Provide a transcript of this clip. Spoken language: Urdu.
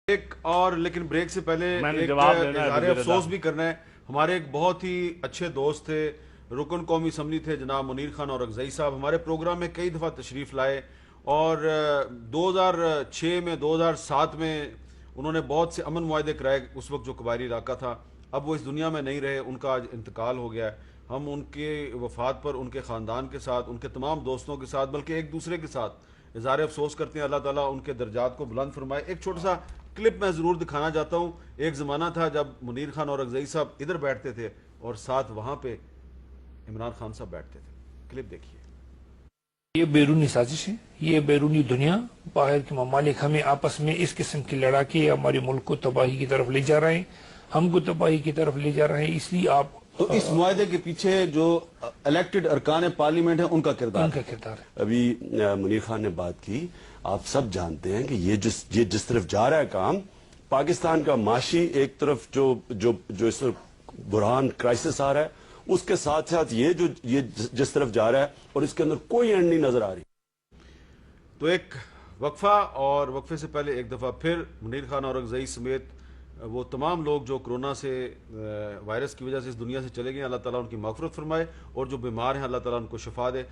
ایک اور لیکن بریک سے پہلے ایک اظہار افسوس بھی کرنا ہے. ہمارے ایک بہت ہی اچھے دوست تھے, رکن قومی اسمبلی تھے, جناب منیر خان اورکزئی صاحب ہمارے پروگرام میں کئی دفعہ تشریف لائے اور 2006 میں 2007 میں انہوں نے بہت سے امن معاہدے کرائے. اس وقت جو قبائلی علاقہ تھا, اب وہ اس دنیا میں نہیں رہے, ان کا آج انتقال ہو گیا ہے. ہم ان کے وفات پر ان کے خاندان کے ساتھ, ان کے تمام دوستوں کے ساتھ, بلکہ ایک دوسرے کے ساتھ اظہار افسوس کرتے ہیں. اللہ تعالیٰ ان کے درجات کو بلند فرمائے. ایک چھوٹا سا کلپ میں ضرور دکھانا چاہتا ہوں. ایک زمانہ تھا جب منیر خان اورکزئی صاحب ادھر بیٹھتے تھے اور ساتھ وہاں پہ عمران خان صاحب بیٹھتے تھے. کلپ دیکھیے. یہ بیرونی سازش ہے, یہ بیرونی دنیا, باہر کے ممالک ہمیں آپس میں اس قسم کی لڑاکے ہمارے ملک کو تباہی کی طرف لے جا رہے ہیں, ہم کو تباہی کی طرف لے جا رہے ہیں. اس لیے آپ تو اس معاہدے کے پیچھے جو الیکٹڈ ارکان پارلیمنٹ ہیں ان کا کردار ہے. ابھی منیر خان نے بات کی, آپ سب جانتے ہیں کہ یہ جس طرف جا رہا ہے کام, پاکستان کا معاشی ایک طرف جو اس بحران کرائسس آ رہا ہے, اس کے ساتھ ساتھ یہ جس طرف جا رہا ہے اور اس کے اندر کوئی اینڈ نہیں نظر آ رہی. تو ایک وقفہ, اور وقفے سے پہلے ایک دفعہ پھر منیر خان اورکزئی سمیت وہ تمام لوگ جو کرونا سے وائرس کی وجہ سے اس دنیا سے چلے گئے, اللہ تعالیٰ ان کی مغفرت فرمائے, اور جو بیمار ہیں اللہ تعالیٰ ان کو شفا دے.